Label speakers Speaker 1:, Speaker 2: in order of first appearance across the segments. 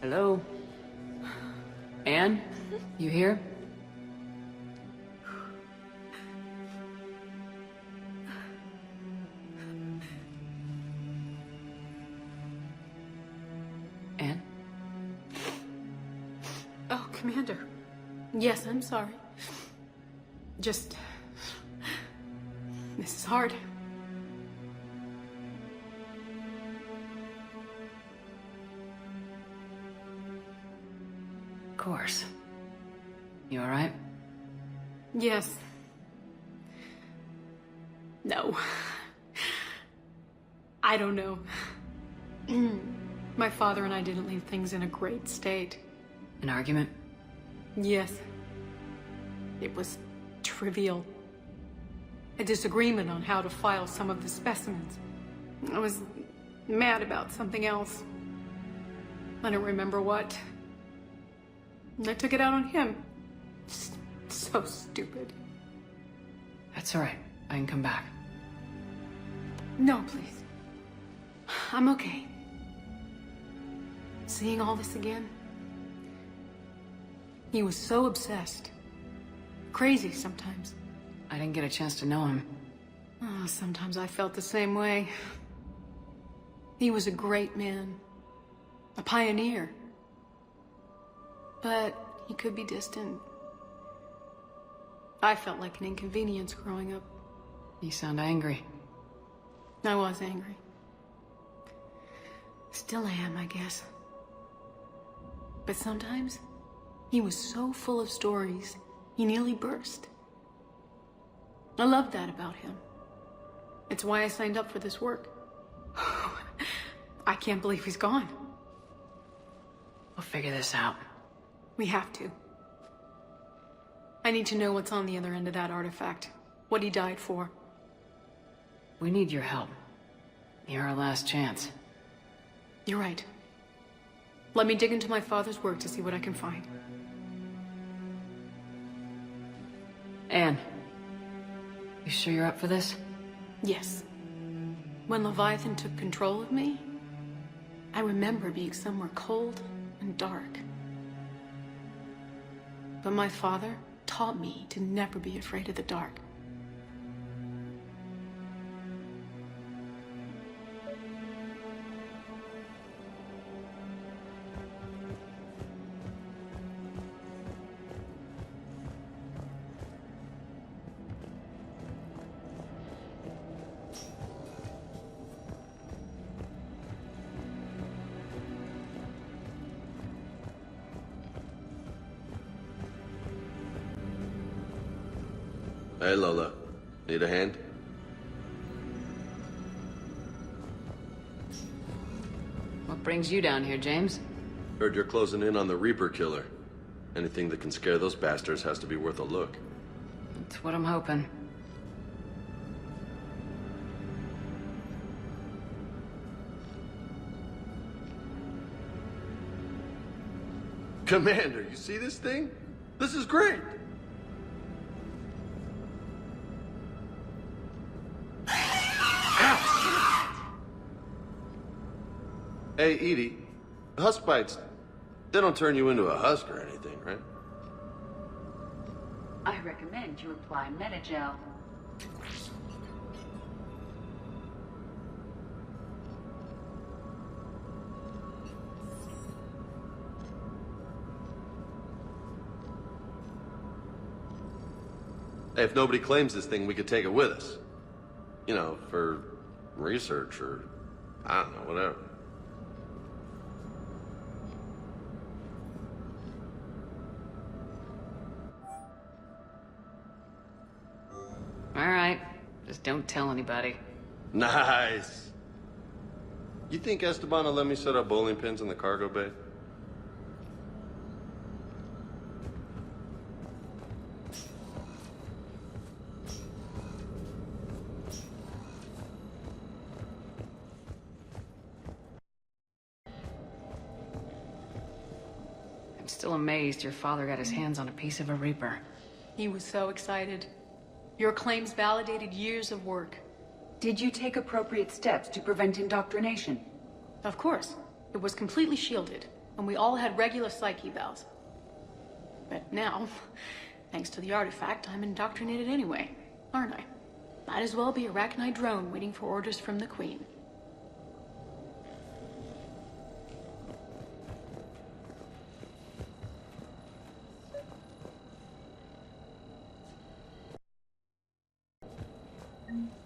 Speaker 1: Hello? Anne? You here? Anne?
Speaker 2: Oh, Commander. Yes, I'm sorry. Just... this is hard.
Speaker 1: Of course. You alright?
Speaker 2: Yes. No. I don't know. My father and I didn't leave things in a great state.
Speaker 1: An argument?
Speaker 2: Yes. It was trivial. A disagreement on how to file some of the specimens. I was mad about something else. I don't remember what. And I took it out on him. So stupid.
Speaker 1: That's alright. I can come back.
Speaker 2: No, please. I'm okay. Seeing all this again? He was so obsessed. Crazy sometimes.
Speaker 1: I didn't get a chance to know him.
Speaker 2: Oh, sometimes I felt the same way. He was a great man. A pioneer. But he could be distant. I felt like an inconvenience growing up.
Speaker 1: You sound angry.
Speaker 2: I was angry. Still am, I guess. But sometimes, he was so full of stories, he nearly burst. I love that about him. It's why I signed up for this work. I can't believe he's gone.
Speaker 1: We'll figure this out.
Speaker 2: We have to. I need to know what's on the other end of that artifact. What he died for.
Speaker 1: We need your help. You're our last chance.
Speaker 2: You're right. Let me dig into my father's work to see what I can find.
Speaker 1: Anne, you sure you're up for this?
Speaker 2: Yes. When Leviathan took control of me, I remember being somewhere cold and dark. But my father taught me to never be afraid of the dark.
Speaker 3: Hey, Lola. Need a hand?
Speaker 1: What brings you down here, James?
Speaker 3: Heard you're closing in on the Reaper killer. Anything that can scare those bastards has to be worth a look.
Speaker 1: That's what I'm hoping.
Speaker 3: Commander, you see this thing? This is great! Hey, Edie, husk bites, they don't turn you into a husk or anything, right?
Speaker 4: I recommend you apply Metagel.
Speaker 3: Hey, if nobody claims this thing, we could take it with us. You know, for research or, I don't know, whatever.
Speaker 1: Alright, just don't tell anybody.
Speaker 3: Nice. You think Esteban will let me set up bowling pins in the cargo bay?
Speaker 1: I'm still amazed your father got his hands on a piece of a Reaper.
Speaker 2: He was so excited. Your claims validated years of work.
Speaker 4: Did you take appropriate steps to prevent indoctrination?
Speaker 2: Of course. It was completely shielded. and we all had regular psyche evals. But now, thanks to the artifact, I'm indoctrinated anyway, aren't I? Might as well be a Arachnite drone waiting for orders from the Queen.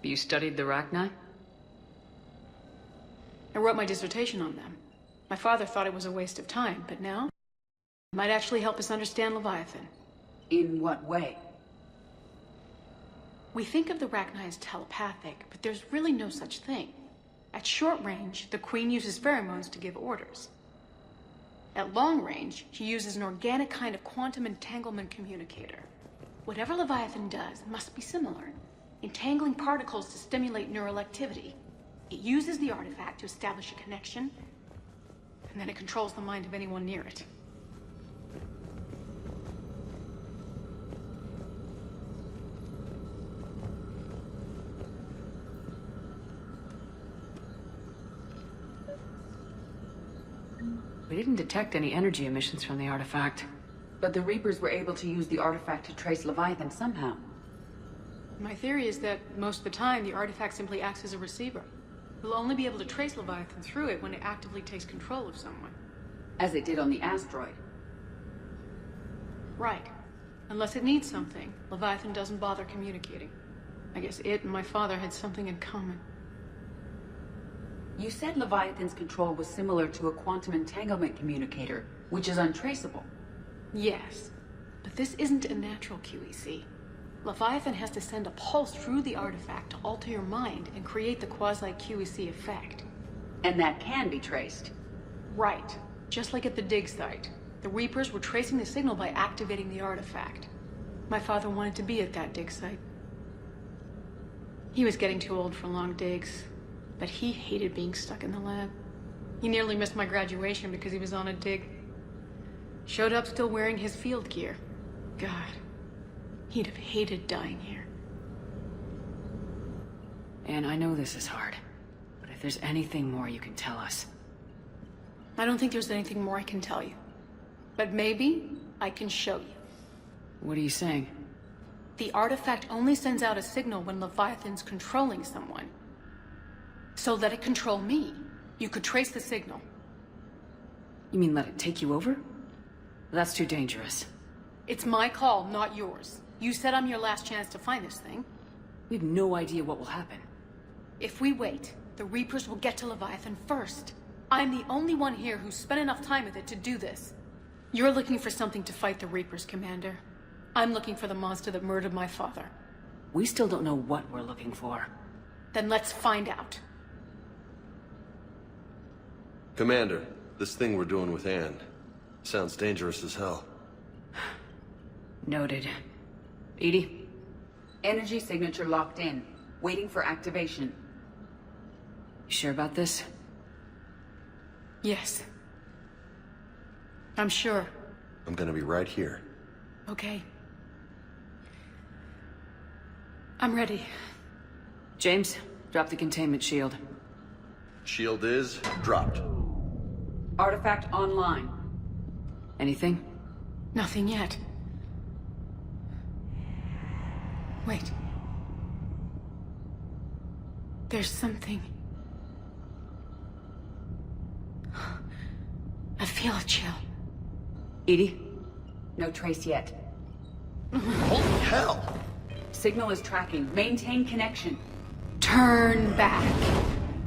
Speaker 1: You studied the Rachni?
Speaker 2: I wrote my dissertation on them. My father thought it was a waste of time, but now it might actually help us understand Leviathan.
Speaker 4: In what way?
Speaker 2: We think of the Rachni as telepathic, but there's really no such thing. At short range, the Queen uses pheromones to give orders. At long range, she uses an organic kind of quantum entanglement communicator. Whatever Leviathan does must be similar, entangling particles to stimulate neural activity. It uses the artifact to establish a connection, and then it controls the mind of anyone near it.
Speaker 1: We didn't detect any energy emissions from the artifact.
Speaker 4: But the Reapers were able to use the artifact to trace Leviathan somehow.
Speaker 2: My theory is that most of the time, the artifact simply acts as a receiver. We'll only be able to trace Leviathan through it when it actively takes control of someone.
Speaker 4: As it did on the asteroid.
Speaker 2: Right. Unless it needs something, Leviathan doesn't bother communicating. I guess it and my father had something in common.
Speaker 4: You said Leviathan's control was similar to a quantum entanglement communicator, which is untraceable.
Speaker 2: Yes, but this isn't a natural QEC. Leviathan has to send a pulse through the artifact to alter your mind and create the quasi-QEC effect.
Speaker 4: And that can be traced.
Speaker 2: Right. Just like at the dig site. The Reapers were tracing the signal by activating the artifact. My father wanted to be at that dig site. He was getting too old for long digs, but he hated being stuck in the lab. He nearly missed my graduation because he was on a dig. Showed up still wearing his field gear. God, he'd have hated dying here.
Speaker 1: And I know this is hard, but if there's anything more you can tell us.
Speaker 2: I don't think there's anything more I can tell you. But maybe I can show you.
Speaker 1: What are you saying?
Speaker 2: The artifact only sends out a signal when Leviathan's controlling someone. So let it control me. You could trace the signal.
Speaker 1: You mean let it take you over? That's too dangerous.
Speaker 2: It's my call, not yours. You said I'm your last chance to find this thing.
Speaker 1: We have no idea what will happen.
Speaker 2: If we wait, the Reapers will get to Leviathan first. I'm the only one here who's spent enough time with it to do this. You're looking for something to fight the Reapers, Commander. I'm looking for the monster that murdered my father.
Speaker 1: We still don't know what we're looking for.
Speaker 2: Then let's find out.
Speaker 3: Commander, this thing we're doing with Anne sounds dangerous as hell.
Speaker 1: Noted. Edie?
Speaker 4: Energy signature locked in, waiting for activation.
Speaker 1: You sure about this?
Speaker 2: Yes. I'm sure.
Speaker 3: I'm gonna be right here.
Speaker 2: Okay. I'm ready.
Speaker 1: James, drop the containment shield.
Speaker 3: Shield is dropped.
Speaker 4: Artifact online.
Speaker 1: Anything?
Speaker 2: Nothing yet. Wait. There's something. I feel a chill.
Speaker 1: Edie?
Speaker 4: No trace yet.
Speaker 3: Holy hell!
Speaker 4: Signal is tracking. Maintain connection.
Speaker 2: Turn back.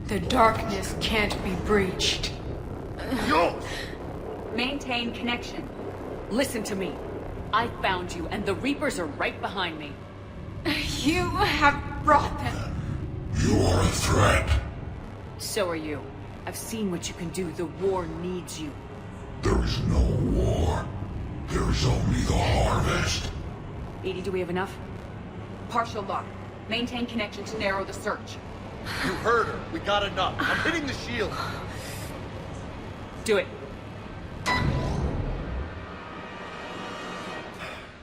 Speaker 2: The darkness can't be breached.
Speaker 3: Yo!
Speaker 4: Maintain connection.
Speaker 1: Listen to me. I found you, and the Reapers are right behind me.
Speaker 2: You have brought them.
Speaker 5: You are a threat.
Speaker 1: So are you. I've seen what you can do. The war needs you.
Speaker 5: There is no war. There is only the harvest.
Speaker 1: Edie, do we have enough?
Speaker 4: Partial lock. Maintain connection to narrow the search.
Speaker 3: You heard her. We got enough. I'm hitting the shield.
Speaker 1: Do it.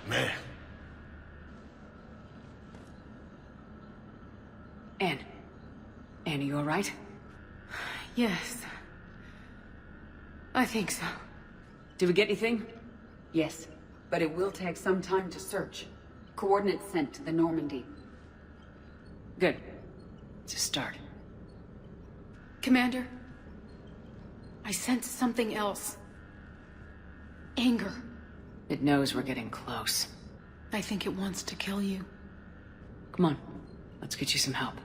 Speaker 3: Man.
Speaker 1: Anne. Anne, are you alright?
Speaker 2: Yes. I think so.
Speaker 1: Did we get anything?
Speaker 4: Yes, but it will take some time to search. Coordinates sent to the Normandy.
Speaker 1: Good. It's a start.
Speaker 2: Commander, I sense something else. Anger.
Speaker 1: It knows we're getting close.
Speaker 2: I think it wants to kill you.
Speaker 1: Come on, let's get you some help.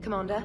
Speaker 6: Commander?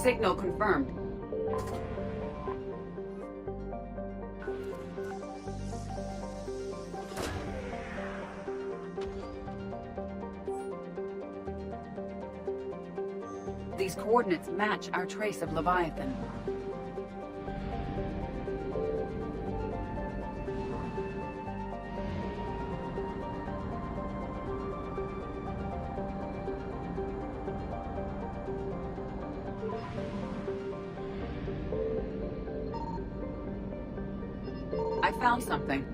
Speaker 4: Signal confirmed. These coordinates match our trace of Leviathan. I found something.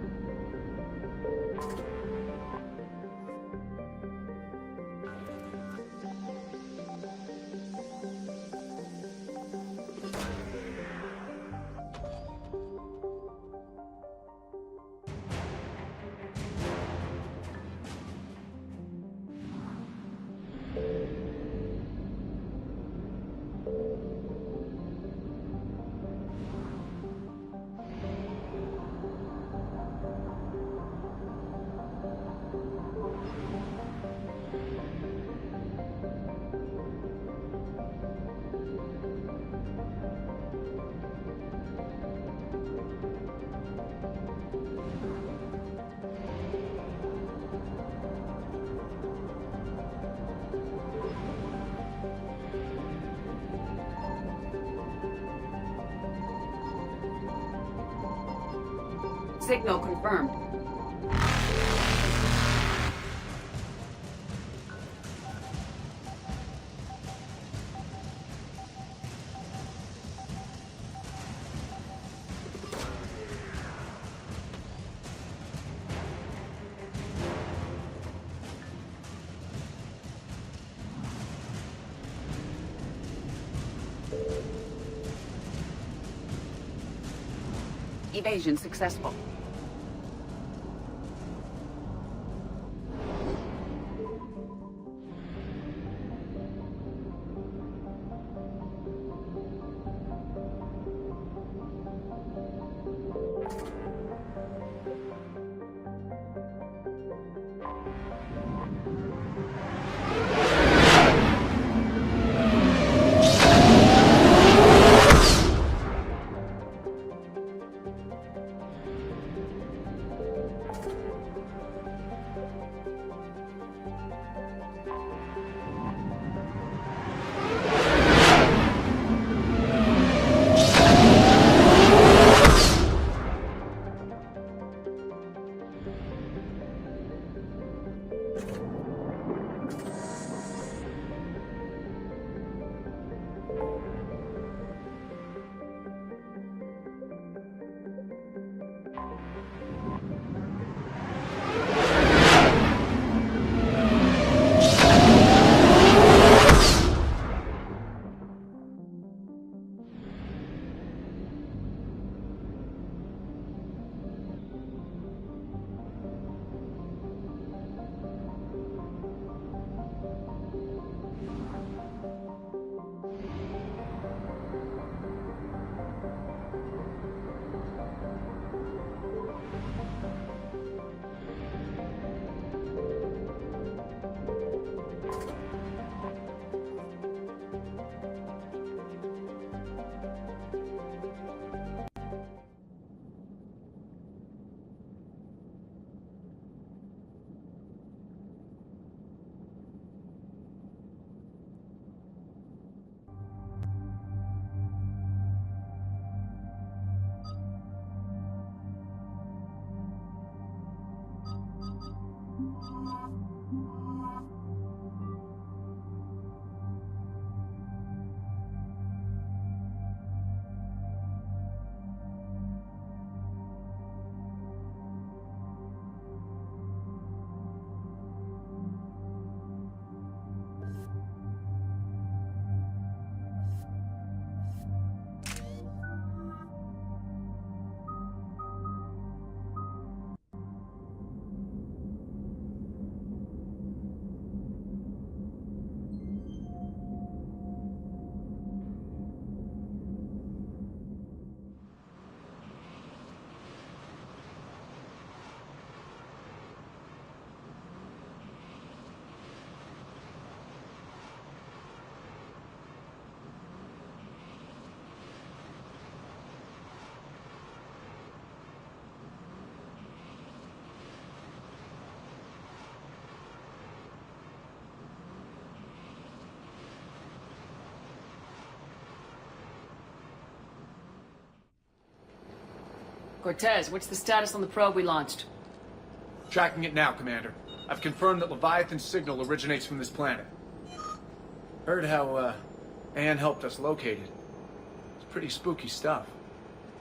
Speaker 4: Signal confirmed. Evasion successful.
Speaker 1: Cortez, what's the status on the probe we launched?
Speaker 6: Tracking it now, Commander. I've confirmed that Leviathan's signal originates from this planet. Heard how, Anne helped us locate it. It's pretty spooky stuff.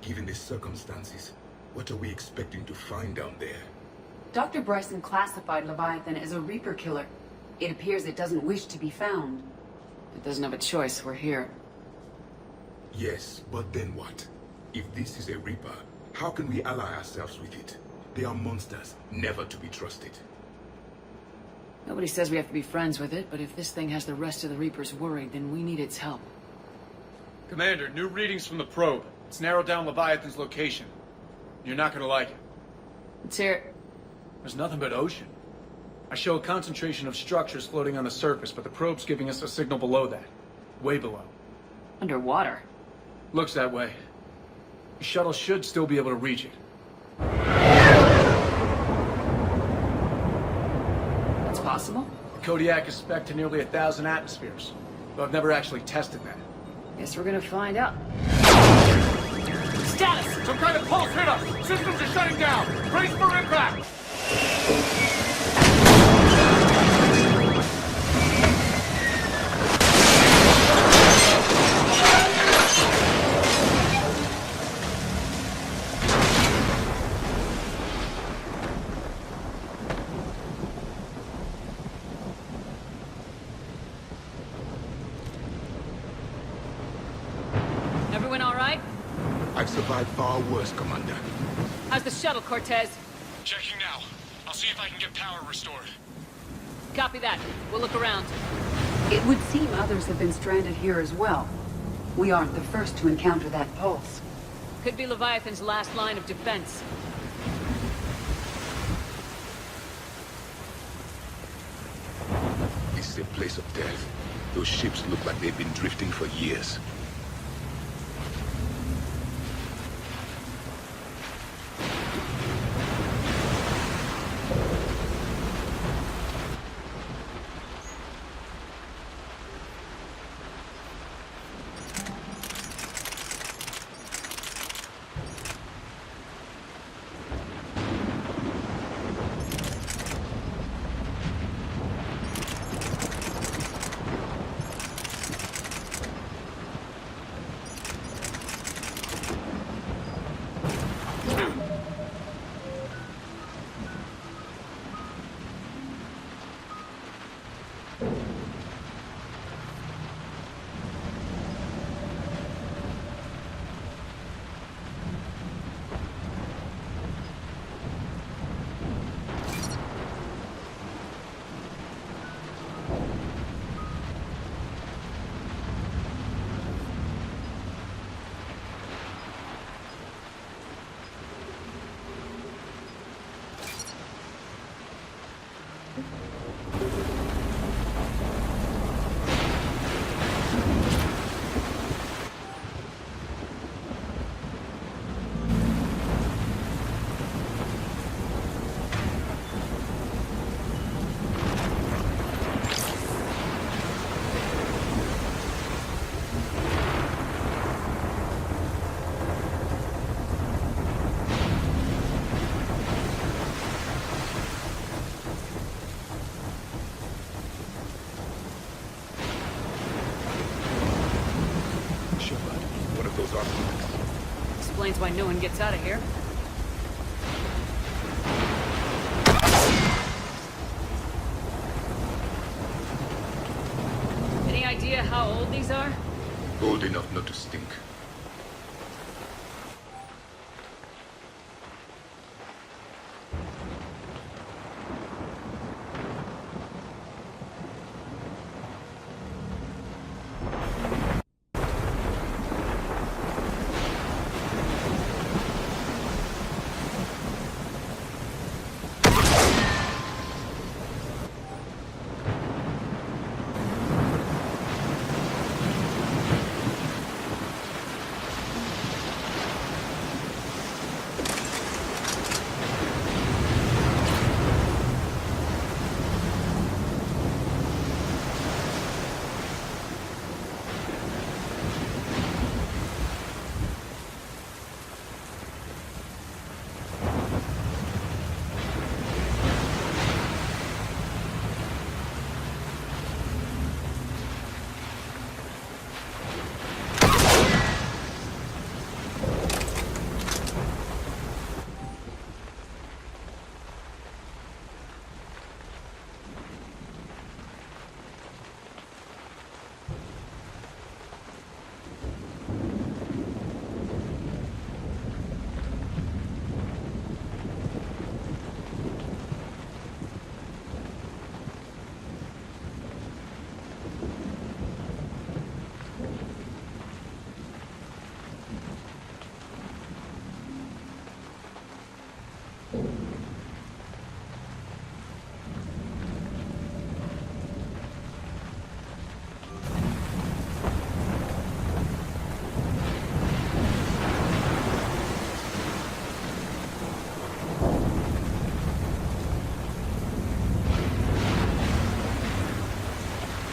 Speaker 5: Given the circumstances, what are we expecting to find down there?
Speaker 4: Dr. Bryson classified Leviathan as a Reaper killer. It appears it doesn't wish to be found.
Speaker 1: It doesn't have a choice, we're here.
Speaker 5: Yes, but then what? If this is a Reaper, how can we ally ourselves with it? They are monsters, never to be trusted.
Speaker 1: Nobody says we have to be friends with it, but if this thing has the rest of the Reapers worried, then we need its help.
Speaker 6: Commander, new readings from the probe. It's narrowed down Leviathan's location. You're not gonna like it.
Speaker 1: Let's hear it.
Speaker 6: There's nothing but ocean. I show a concentration of structures floating on the surface, but the probe's giving us a signal below that. Way below.
Speaker 1: Underwater.
Speaker 6: Looks that way. The shuttle should still be able to reach it.
Speaker 1: That's possible?
Speaker 6: The Kodiak is spec'd to nearly 1,000 atmospheres, but I've never actually tested that.
Speaker 1: Guess we're gonna find out. Status!
Speaker 6: Some kind of pulse hit us! Systems are shutting down! Brace for impact!
Speaker 1: Everyone all right?
Speaker 5: I've survived far worse, Commander.
Speaker 1: How's the shuttle, Cortez?
Speaker 7: Checking now. I'll see if I can get power restored.
Speaker 1: Copy that. We'll look around.
Speaker 4: It would seem others have been stranded here as well. We aren't the first to encounter that pulse.
Speaker 1: Could be Leviathan's last line of defense.
Speaker 5: This is a place of death. Those ships look like they've been drifting for years.
Speaker 1: Explains why no one gets out of here. Any idea how old these are?
Speaker 5: Old enough not to stink.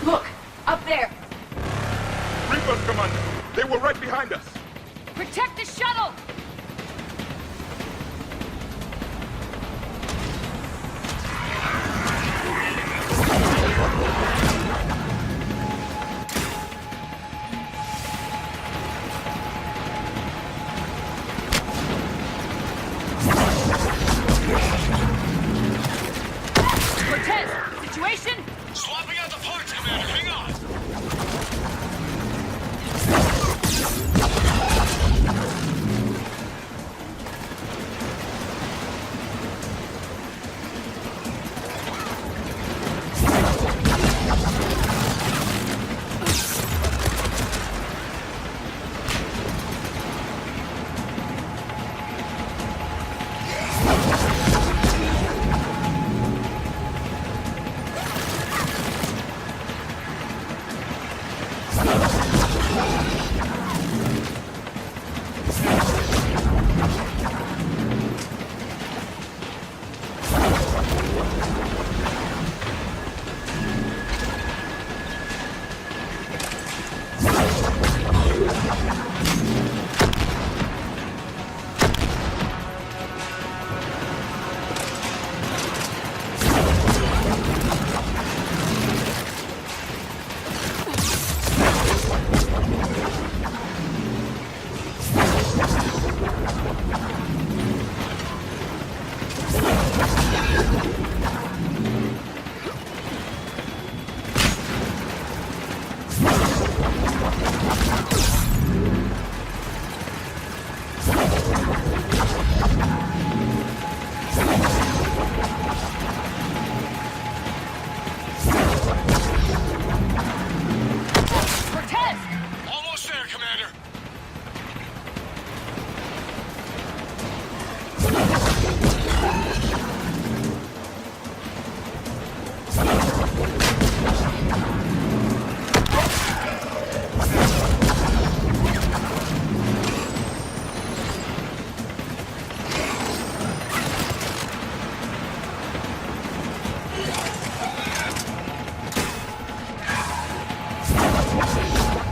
Speaker 4: Look! Up there!
Speaker 5: Reapers, Commander! They were right behind us!
Speaker 1: Protect the shuttle! Cortez, situation?
Speaker 7: Swapping out the parts, Commander. Hang on.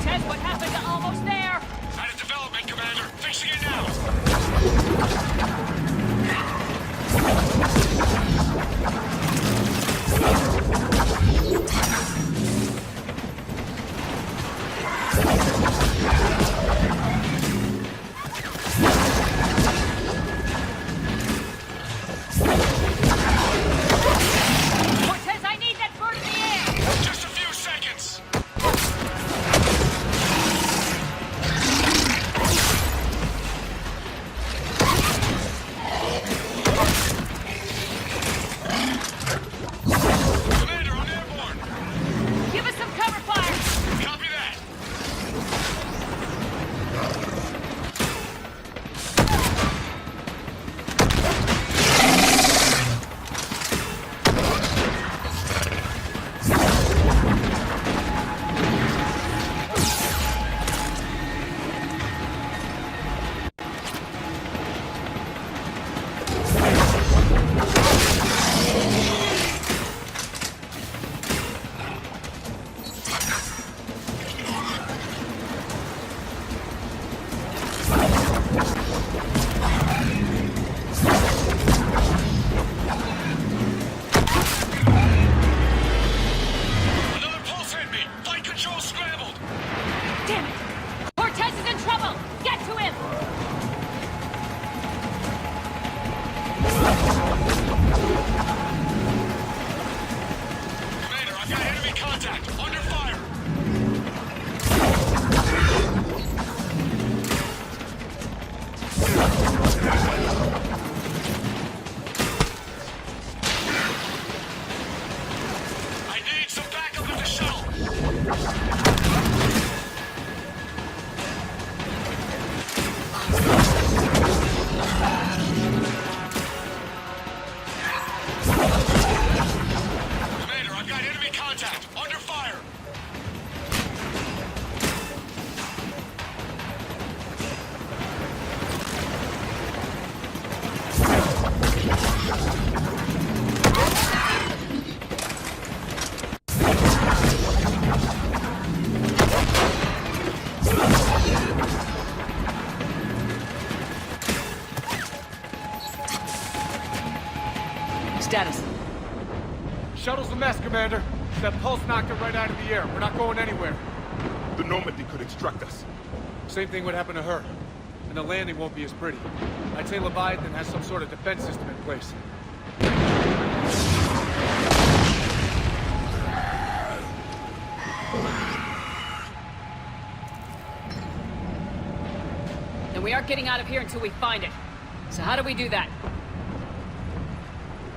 Speaker 8: Ted, what happened to almost there?
Speaker 7: Out of development, Commander. Fixing it now.
Speaker 8: Cortez, I need that bird in the air!
Speaker 7: Just a few seconds. Commander, I'm airborne.
Speaker 8: Give us some cover fire!
Speaker 7: Copy that. Another pulse hit me. Flight control scrambled.
Speaker 8: Damn it! Cortez is in trouble! Get to him!
Speaker 7: Commander, I've got enemy contact. Under fire. I need some backup at the shuttle. Commander, I've got enemy contact. Under fire.
Speaker 1: Status.
Speaker 6: Shuttle's a mess, Commander. That pulse knocked it right out of the air. We're not going anywhere.
Speaker 5: The Normandy could extract us.
Speaker 6: Same thing would happen to her. And the landing won't be as pretty. I'd say Leviathan has some sort of defense system in place.
Speaker 1: And we aren't getting out of here until we find it. So how do we do that?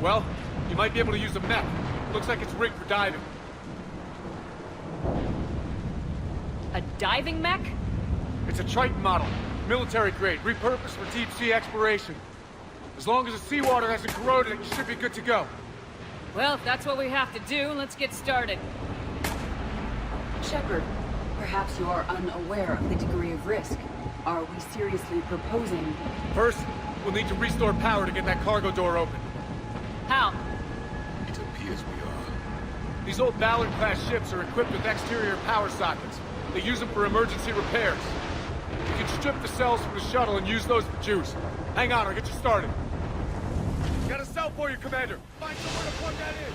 Speaker 6: Well, you might be able to use a mech. Looks like it's rigged for diving.
Speaker 1: A diving mech?
Speaker 6: It's a Triton model. Military grade, repurposed for deep sea exploration. As long as the seawater hasn't corroded it, you should be good to go.
Speaker 1: Well, if that's what we have to do, let's get started.
Speaker 4: Shepard, perhaps you are unaware of the degree of risk. Are we seriously proposing?
Speaker 6: First, we'll need to restore power to get that cargo door open.
Speaker 1: How?
Speaker 5: It appears we are.
Speaker 6: These old Ballard-class ships are equipped with exterior power sockets. They use them for emergency repairs. You can strip the cells from the shuttle and use those for juice. Hang on, I'll get you started. Got a cell for you, Commander. Find somewhere to plug that in.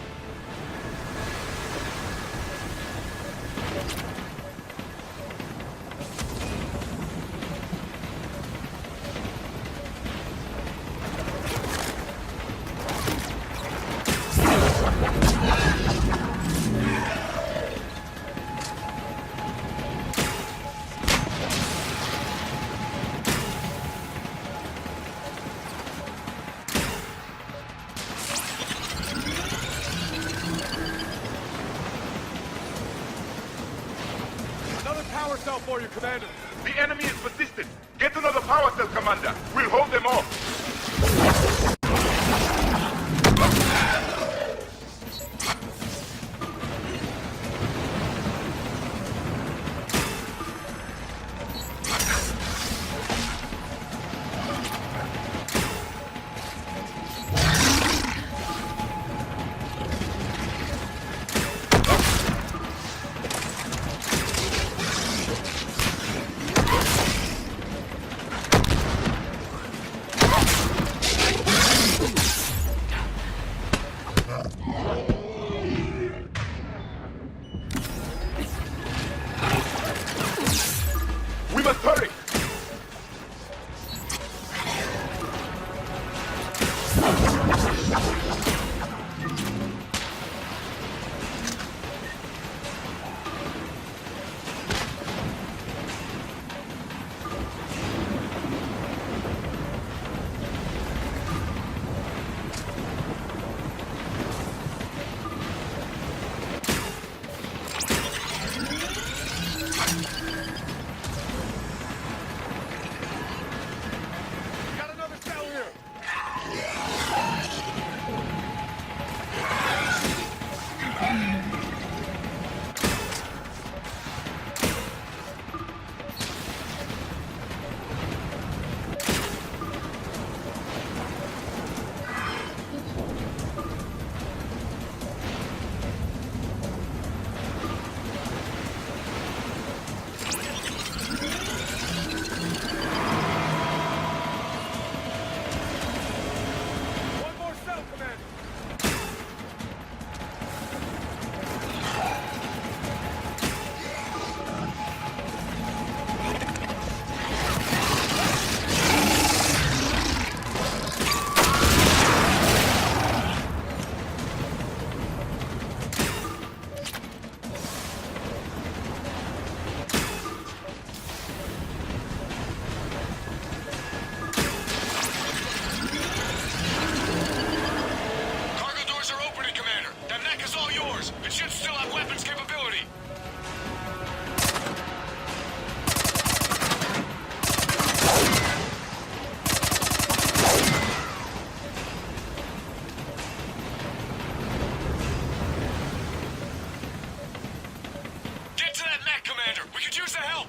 Speaker 6: Another power cell for you, Commander.
Speaker 5: The enemy is persistent. Get another power cell, Commander. We'll hold them off.
Speaker 7: Leviathans still have weapons capability. Get to that mech, Commander. We could use the help.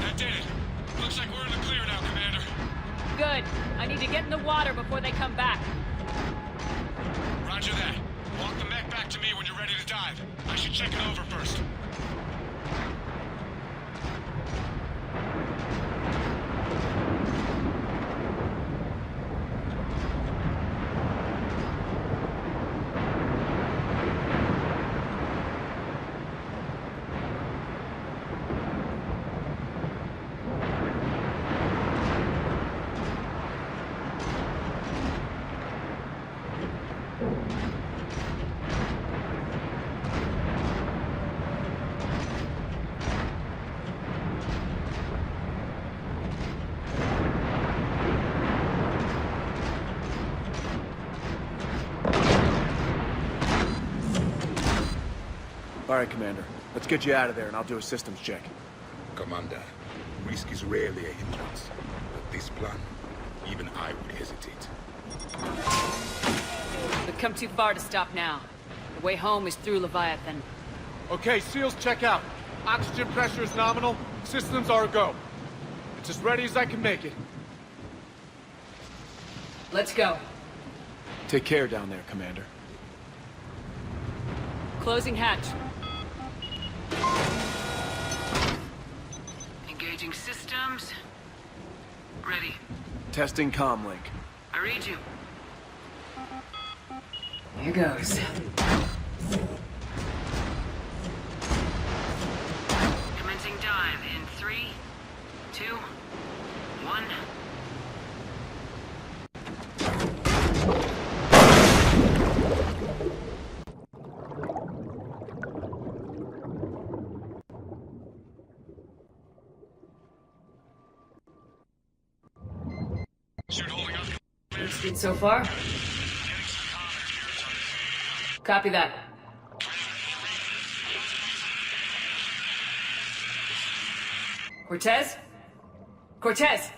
Speaker 7: That did it. Looks like we're in the clear now, Commander.
Speaker 8: Good. I need to get in the water before they come back.
Speaker 7: Roger that. Walk the mech back to me when you're ready to dive. I should check it over first.
Speaker 9: All right, Commander. Let's get you out of there, and I'll do a systems check.
Speaker 5: Commander, risk is rarely a hindrance. But this plan, even I would hesitate.
Speaker 1: We've come too far to stop now. The way home is through Leviathan.
Speaker 6: Okay, SEALs, check out. Oxygen pressure is nominal. Systems are a go. It's as ready as I can make it.
Speaker 1: Let's go.
Speaker 9: Take care down there, Commander.
Speaker 1: Closing hatch. Engaging systems. Ready.
Speaker 9: Testing comlink.
Speaker 1: I read you. Here goes. Commencing dive in 3, 2, 1.
Speaker 7: Suit holding up.
Speaker 1: Good so far? Copy that. Cortez? Cortez!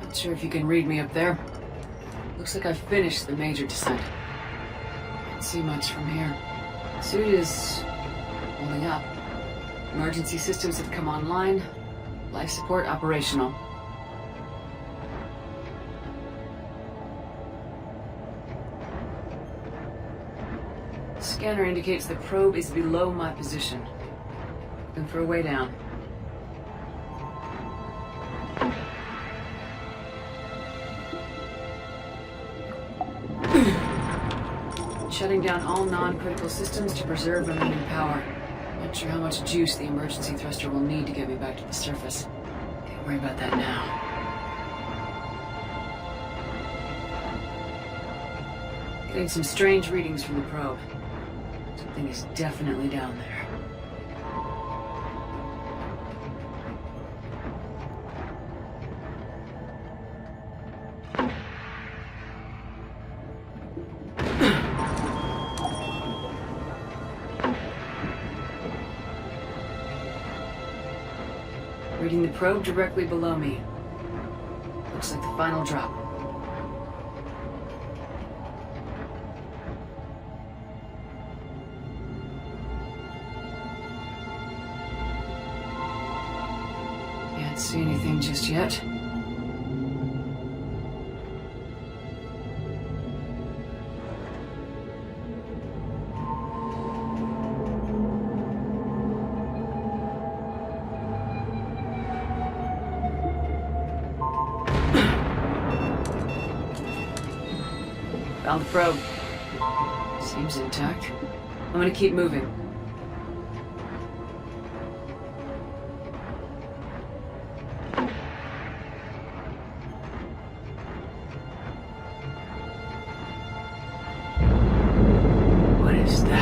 Speaker 1: Not sure if you can read me up there. Looks like I've finished the major descent. Can't see much from here. Suit is holding up. Emergency systems have come online. Life support operational. Scanner indicates the probe is below my position. Looking for a way down. Shutting down all non-critical systems to preserve remaining power. Not sure how much juice the emergency thruster will need to get me back to the surface. Can't worry about that now. Getting some strange readings from the probe. Something is definitely down there. Reading the probe directly below me. Looks like the final drop. Can't see anything just yet. Found the probe. Seems intact. I'm gonna keep moving. What is that?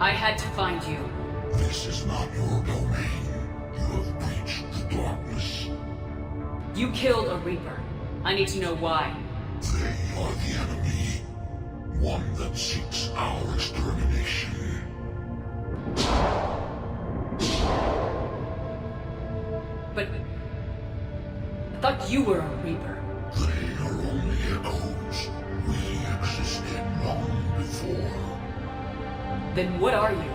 Speaker 1: I had to find you.
Speaker 5: This is not your domain. You have breached the darkness.
Speaker 1: You killed a Reaper. I need to know why.
Speaker 5: They are the enemy. One that seeks our extermination.
Speaker 1: But I thought you were a Reaper.
Speaker 5: They are only echoes. We existed long before.
Speaker 1: Then what are you?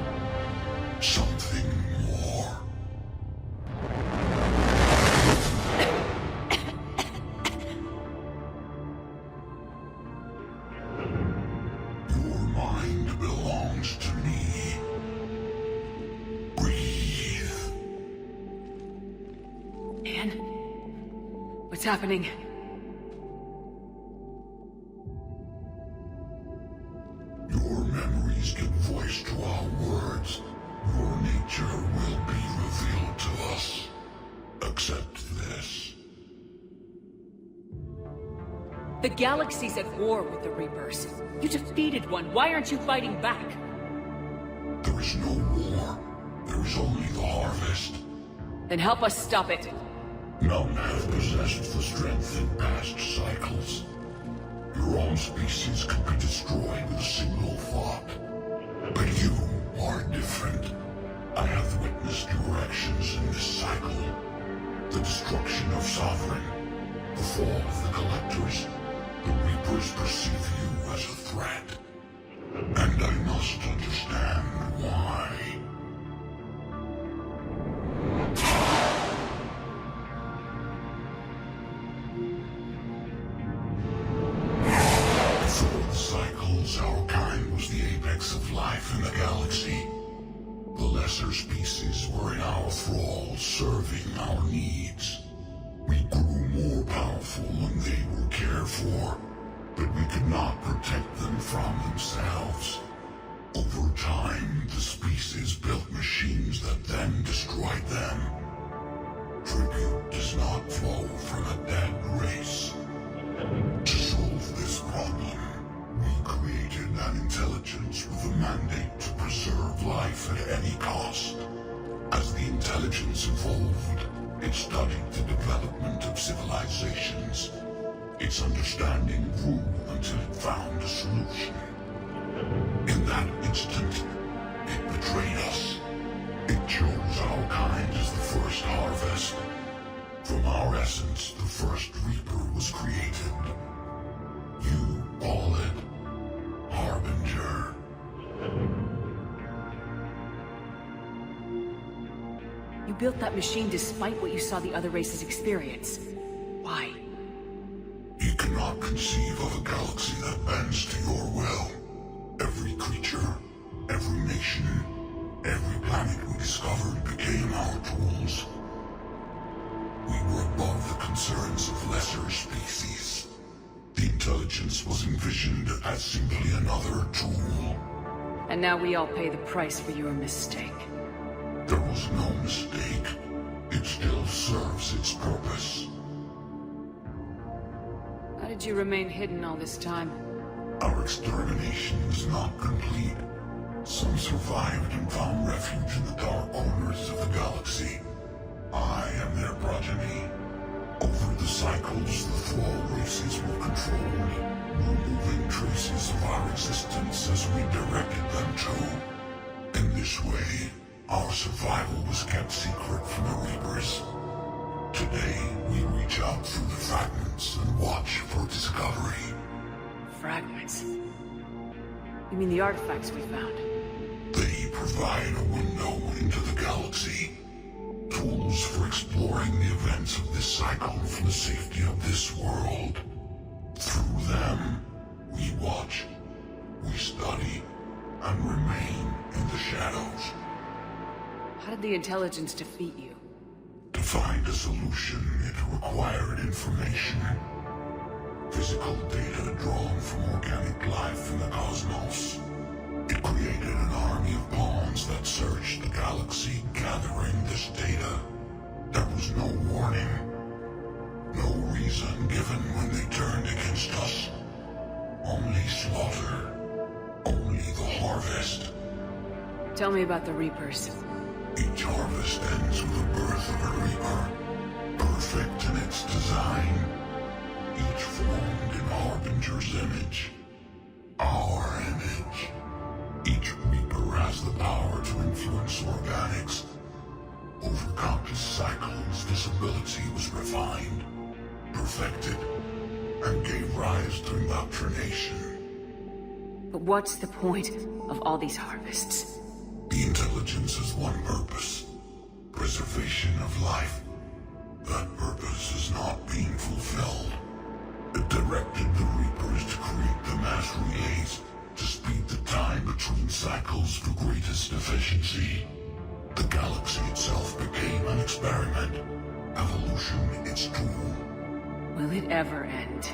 Speaker 5: Something more. Your mind belongs to me. Breathe.
Speaker 1: Anne? What's happening?
Speaker 5: Your memories give voice to our words. Your nature will be revealed to us. Accept this.
Speaker 8: The galaxy's at war with the Reapers. You defeated one. Why aren't you fighting back?
Speaker 5: There is no war. There is only the harvest.
Speaker 1: Then help us stop it.
Speaker 5: None have possessed the strength in past cycles. Your own species could be destroyed with a single thought. But you are different. I have witnessed your actions in this cycle. The destruction of Sovereign, the fall of the Collectors. The Reapers perceive you as a threat. And I must understand why. Before the cycles, our kind was the apex of life in the galaxy. The lesser species were in our thrall, serving our needs. We grew more powerful and they were cared for, but we could not protect them from themselves. Over time, the species built machines that then destroyed them. Tribute does not flow from a dead race. To solve this problem, we created an intelligence with a mandate to preserve life at any cost. As the intelligence evolved, It studied the development of civilizations. Its understanding grew until it found a solution. In that instant, it betrayed us. It chose our kind as the first harvest. From our essence, the first Reaper was created. You call it Harbinger.
Speaker 8: You built that machine despite what you saw the other races experience. Why?
Speaker 5: You cannot conceive of a galaxy that bends to your will. Every creature, every nation, every planet we discovered became our tools. We were above the concerns of lesser species. The intelligence was envisioned as simply another tool.
Speaker 8: And now we all pay the price for your mistake.
Speaker 5: There was no mistake. It still serves its purpose.
Speaker 8: How did you remain hidden all this time?
Speaker 5: Our extermination was not complete. Some survived and found refuge in the dark corners of the galaxy. I am their progeny. Over the cycles, the Thrall races were controlled, removing traces of our existence as we directed them to. In this way, our survival was kept secret from the Reapers. Today, we reach out through the fragments and watch for discovery.
Speaker 8: Fragments? You mean the artifacts we found?
Speaker 5: They provide a window into the galaxy. Tools for exploring the events of this cycle from the safety of this world. Through them, we watch, we study, and remain in the shadows.
Speaker 8: How did the intelligence defeat you?
Speaker 5: To find a solution, it required information. Physical data drawn from organic life in the cosmos. It created an army of pawns that searched the galaxy, gathering this data. There was no warning. No reason given when they turned against us. Only slaughter. Only the harvest.
Speaker 8: Tell me about the Reapers.
Speaker 5: Each harvest ends with the birth of a Reaper. Perfect in its design. Each formed in Harbinger's image. Our image. Each Reaper has the power to influence organics. Over countless cycles, this ability was refined, perfected, and gave rise to indoctrination.
Speaker 8: But what's the point of all these harvests?
Speaker 5: The intelligence has one purpose. Preservation of life. That purpose is not being fulfilled. It directed the Reapers to create the mass relays to speed the time between cycles to greatest efficiency. The galaxy itself became an experiment. Evolution its tool.
Speaker 8: Will it ever end?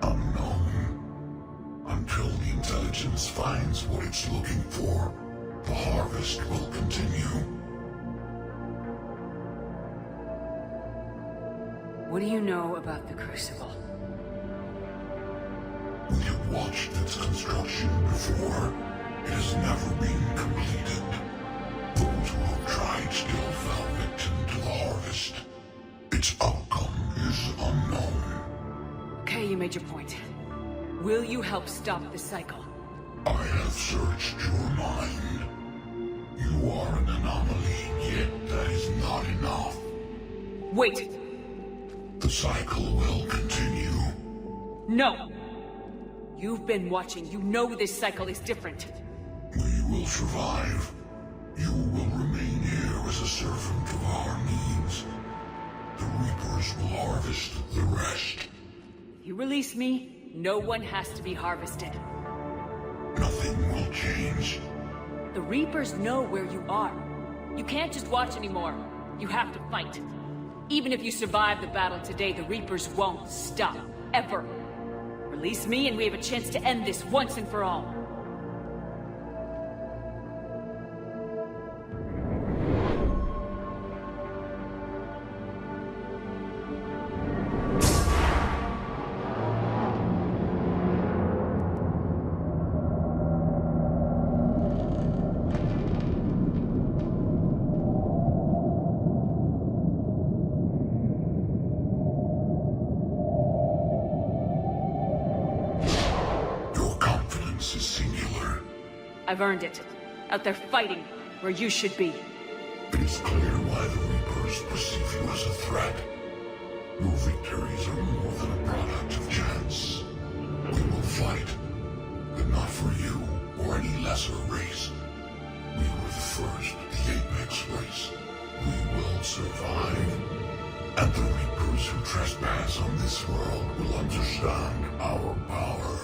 Speaker 5: Unknown. Until the intelligence finds what it's looking for, the harvest will continue.
Speaker 8: What do you know about the Crucible?
Speaker 5: We have watched its construction before. It has never been completed. Those who have tried still fell victim to the harvest. Its outcome is unknown.
Speaker 8: Okay, you made your point. Will you help stop the cycle?
Speaker 5: I have searched your mind. You are an anomaly, yet that is not enough.
Speaker 8: Wait!
Speaker 5: The cycle will continue.
Speaker 8: No! You've been watching. You know this cycle is different.
Speaker 5: We will survive. You will remain here as a servant of our needs. The Reapers will harvest the rest.
Speaker 8: You release me, no one has to be harvested.
Speaker 5: Nothing will change.
Speaker 8: The Reapers know where you are. You can't just watch anymore. You have to fight. Even if you survive the battle today, the Reapers won't stop. Ever. Release me and we have a chance to end this once and for all. I've earned it. Out there fighting where you should be.
Speaker 5: It is clear why the Reapers perceive you as a threat. Your victories are more than a product of chance. We will fight, but not for you or any lesser race. We were the first, the Apex race. We will survive. And the Reapers who trespass on this world will understand our power.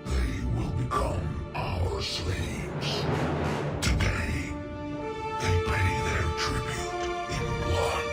Speaker 5: They will become our slaves. Today, they pay their tribute in blood.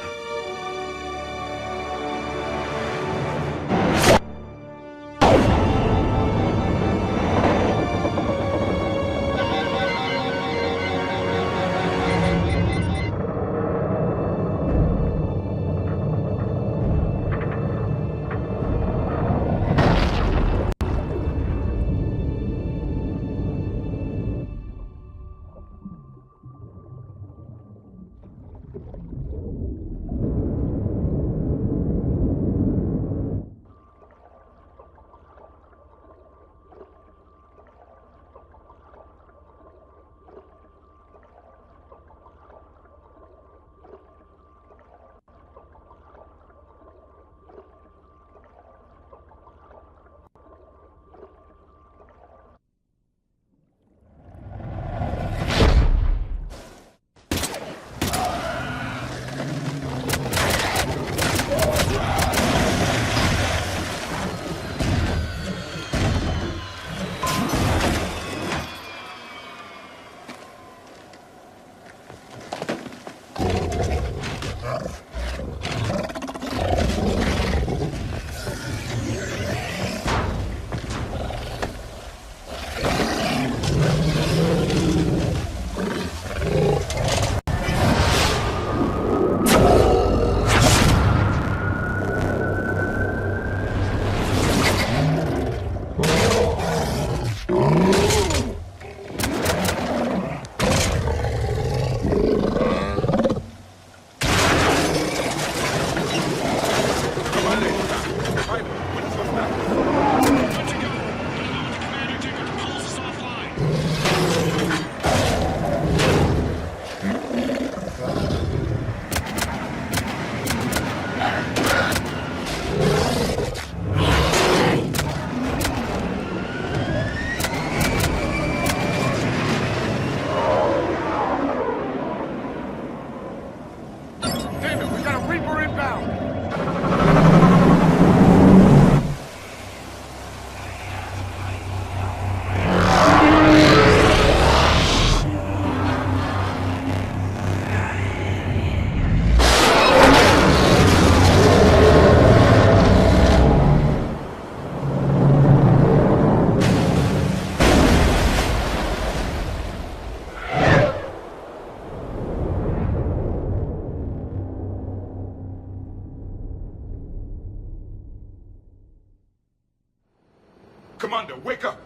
Speaker 6: Commander, wake up!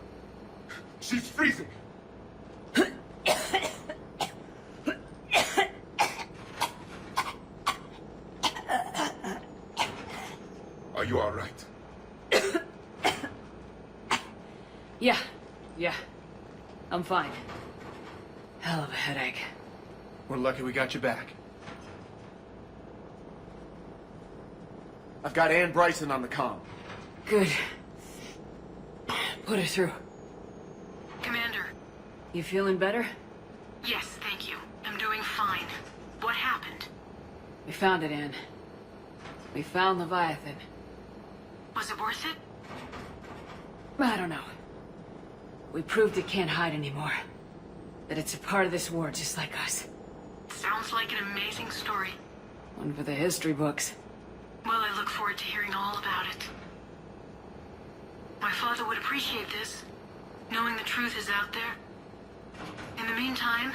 Speaker 6: She's freezing! Are you all right?
Speaker 1: Yeah. I'm fine. Hell of a headache.
Speaker 9: We're lucky we got you back. I've got Ann Bryson on the comm.
Speaker 1: Good. Put her through.
Speaker 10: Commander.
Speaker 1: You feeling better?
Speaker 10: Yes, thank you. I'm doing fine. What happened?
Speaker 1: We found it, Ann. We found Leviathan.
Speaker 10: Was it worth it?
Speaker 1: I don't know. We proved it can't hide anymore. That it's a part of this war just like us.
Speaker 10: Sounds like an amazing story.
Speaker 1: One for the history books.
Speaker 10: Well, I look forward to hearing all about it. My father would appreciate this, knowing the truth is out there. In the meantime,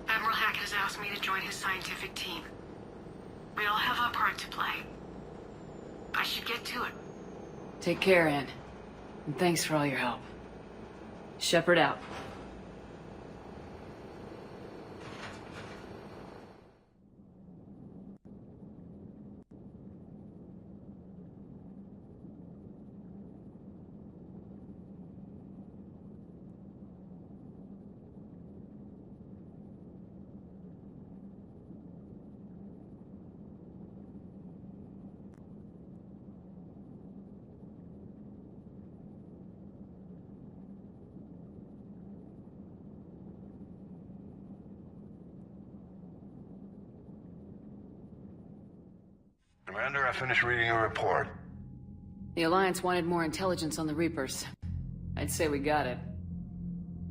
Speaker 10: Admiral Hackett has asked me to join his scientific team. We all have our part to play. I should get to it.
Speaker 1: Take care, Ann. And thanks for all your help. Shepard out.
Speaker 11: Commander, I finished reading your report.
Speaker 1: The Alliance wanted more intelligence on the Reapers. I'd say we got it.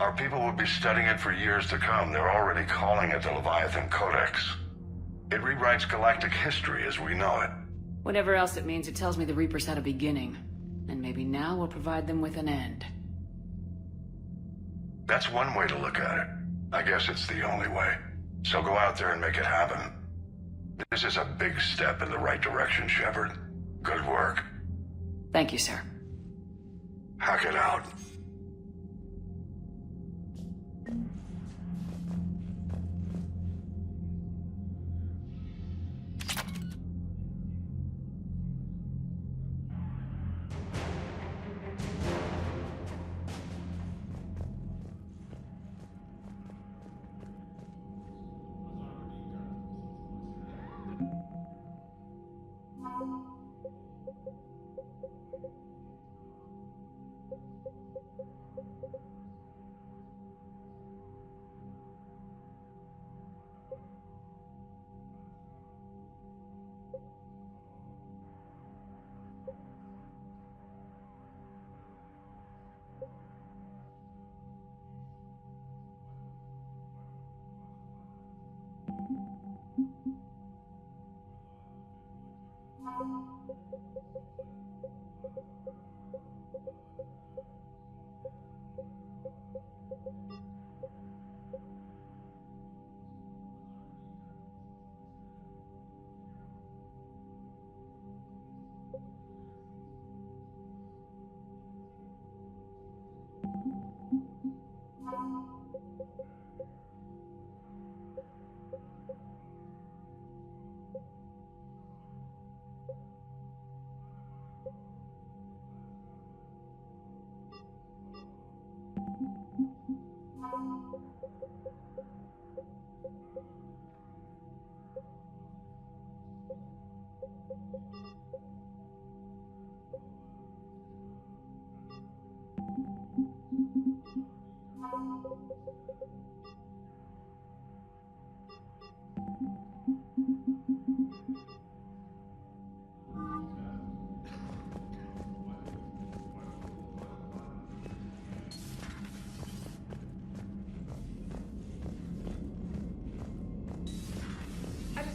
Speaker 11: Our people will be studying it for years to come. They're already calling it the Leviathan Codex. It rewrites galactic history as we know it.
Speaker 1: Whatever else it means, it tells me the Reapers had a beginning. And maybe now we'll provide them with an end.
Speaker 11: That's one way to look at it. I guess it's the only way. So go out there and make it happen. This is a big step in the right direction, Shepard. Good work.
Speaker 1: Thank you, sir.
Speaker 11: Hack it out.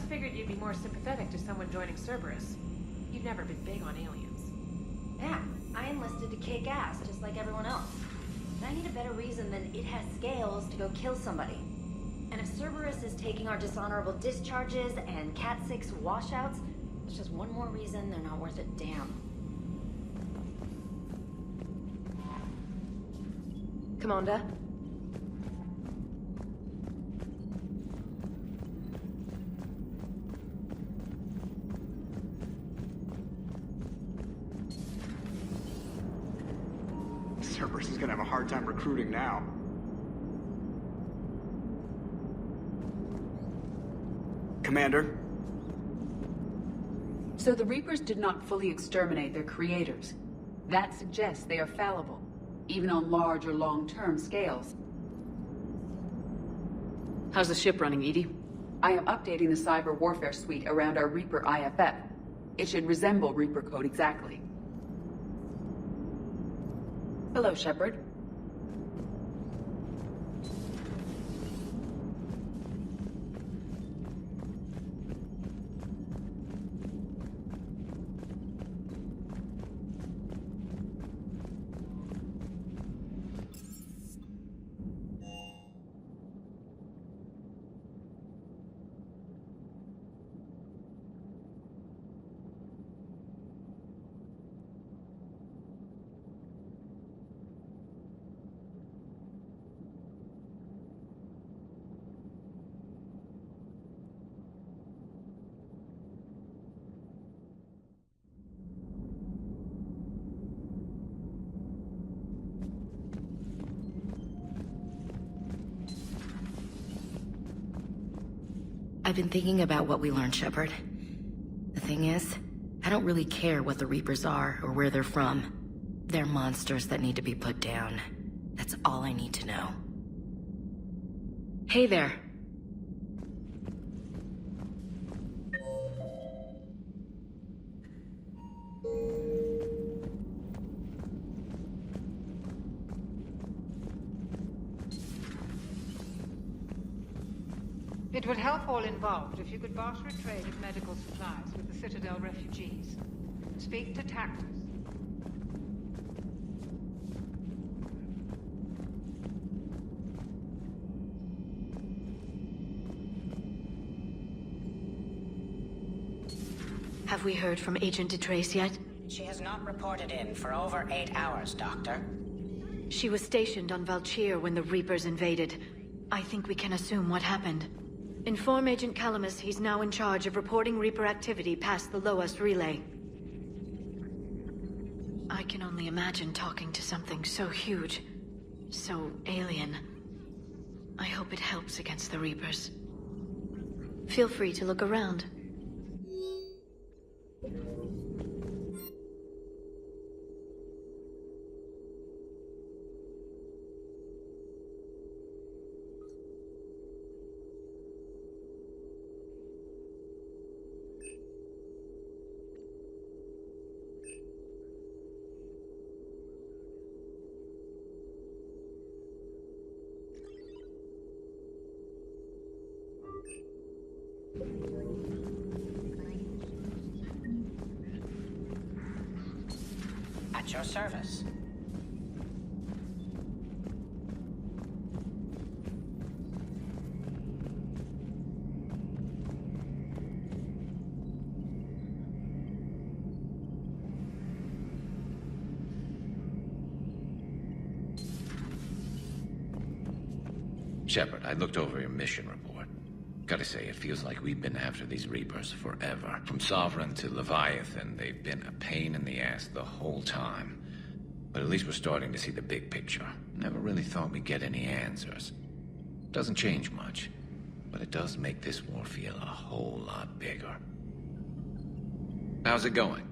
Speaker 12: Figured you'd be more sympathetic to someone joining Cerberus. You've never been big on aliens.
Speaker 13: Yeah, I enlisted to kick ass, just like everyone else. But I need a better reason than it has scales to go kill somebody. And if Cerberus is taking our dishonorable discharges and Cat 6 washouts, it's just one more reason they're not worth a damn.
Speaker 12: Commander?
Speaker 14: Cerberus is gonna have a hard time recruiting now. Commander?
Speaker 4: So the Reapers did not fully exterminate their creators. That suggests they are fallible, even on large or long-term scales.
Speaker 1: How's the ship running, Edie?
Speaker 4: I am updating the cyber warfare suite around our Reaper IFF. It should resemble Reaper code exactly. Hello, Shepard.
Speaker 15: I've been thinking about what we learned, Shepard. The thing is, I don't really care what the Reapers are or where they're from. They're monsters that need to be put down. That's all I need to know. Hey there.
Speaker 12: It would help all involved if you could barter a trade of medical supplies with the Citadel refugees. Speak to Tactus.
Speaker 16: Have we heard from Agent DeTrace yet?
Speaker 17: She has not reported in for over 8 hours, Doctor.
Speaker 16: She was stationed on Valchir when the Reapers invaded. I think we can assume what happened. Inform Agent Calamus he's now in charge of reporting Reaper activity past the Loas relay. I can only imagine talking to something so huge, so alien. I hope it helps against the Reapers. Feel free to look around.
Speaker 17: At your service.
Speaker 18: Shepard, I looked over your mission report. Gotta say, it feels like we've been after these Reapers forever. From Sovereign to Leviathan, they've been a pain in the ass the whole time. But at least we're starting to see the big picture. Never really thought we'd get any answers. Doesn't change much, but it does make this war feel a whole lot bigger. How's it going?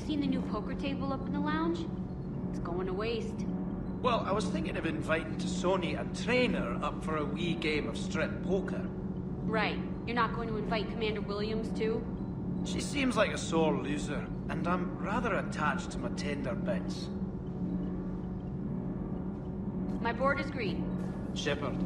Speaker 19: Seen the new poker table up in the lounge? It's going to waste.
Speaker 20: Well, I was thinking of inviting Sony a trainer up for a wee game of strip poker.
Speaker 19: Right. You're not going to invite Commander Williams, too?
Speaker 20: She seems like a sore loser, and I'm rather attached to my tender bits.
Speaker 19: My board is green.
Speaker 20: Shepard.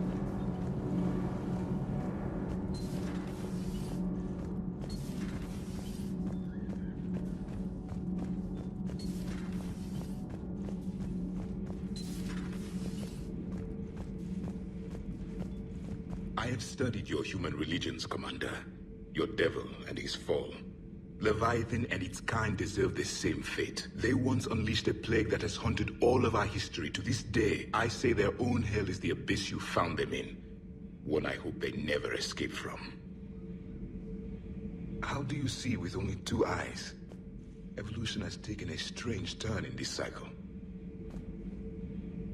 Speaker 5: I have studied your human religions, Commander. Your devil and his fall. Leviathan and its kind deserve the same fate. They once unleashed a plague that has haunted all of our history to this day. I say their own hell is the abyss you found them in. One I hope they never escape from. How do you see with only 2 eyes? Evolution has taken a strange turn in this cycle.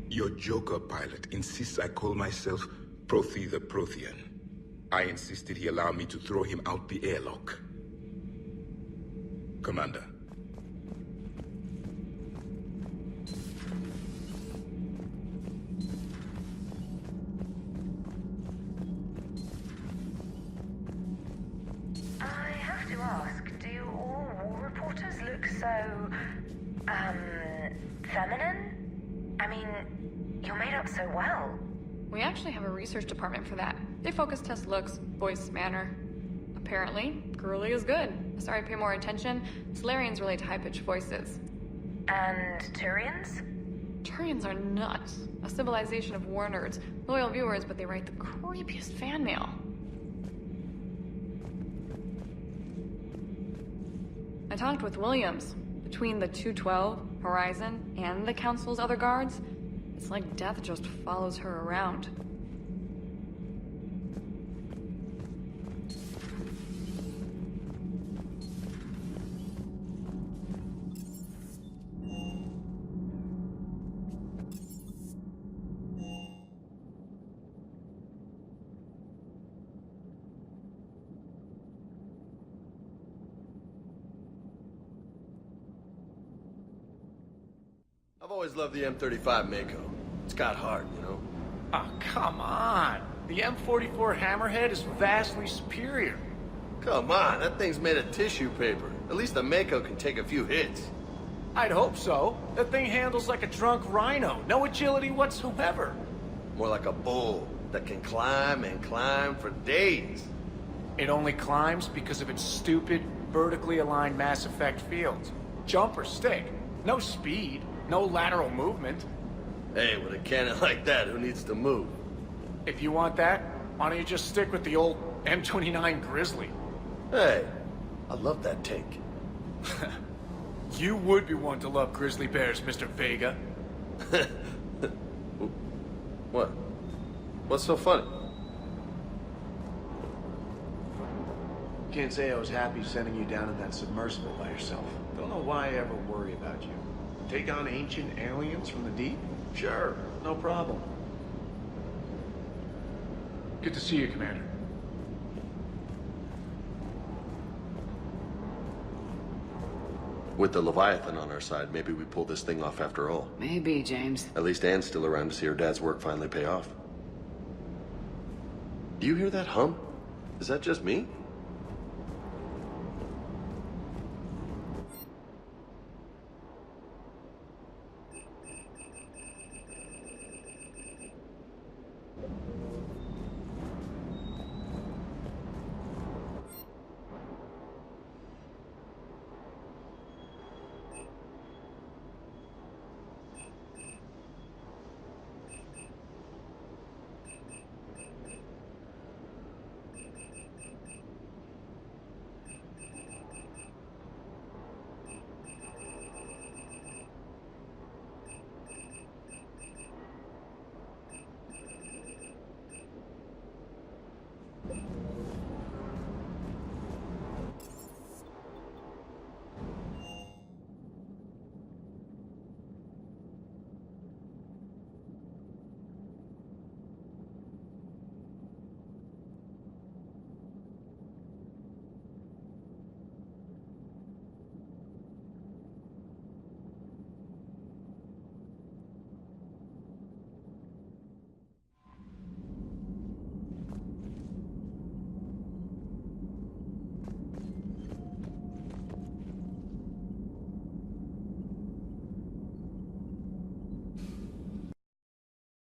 Speaker 5: Your Joker pilot insists I call myself Prothi the Prothean. I insisted he allow me to throw him out the airlock. Commander.
Speaker 21: I have to ask, do all war reporters look so, feminine? I mean, you're made up so well.
Speaker 22: We actually have a research department for that. They focus test looks, voice, manner. Apparently, girly is good. Sorry, pay more attention. Solarians relate to high-pitched voices.
Speaker 21: And Turians?
Speaker 22: Turians are nuts. A civilization of war nerds. Loyal viewers, but they write the creepiest fan mail. talked with Williams. Between the 212, Horizon, and the Council's other guards, it's like death just follows her around.
Speaker 2: I've always loved the M35 Mako. It's got heart, you know?
Speaker 20: Oh, come on. The M44 Hammerhead is vastly superior.
Speaker 2: Come on, that thing's made of tissue paper. At least the Mako can take a few hits.
Speaker 20: I'd hope so. That thing handles like a drunk rhino. No agility whatsoever.
Speaker 2: More like a bull that can climb and climb for days.
Speaker 20: It only climbs because of its stupid, vertically aligned Mass Effect fields. Jump or stick. No speed. No lateral movement.
Speaker 2: Hey, with a cannon like that, who needs to move?
Speaker 20: If you want that, why don't you just stick with the old M29 Grizzly?
Speaker 2: Hey, I love that tank.
Speaker 20: You would be one to love grizzly bears, Mr. Vega.
Speaker 2: What? What's so funny?
Speaker 9: Can't say I was happy sending you down in that submersible by yourself. Don't know why I ever worry about you. Take on ancient aliens from the deep? Sure, no problem.
Speaker 6: Good to see you, Commander.
Speaker 2: With the Leviathan on our side, maybe we pull this thing off after all.
Speaker 1: Maybe, James.
Speaker 2: At least Anne's still around to see her dad's work finally pay off. Do you hear that hum? Is that just me?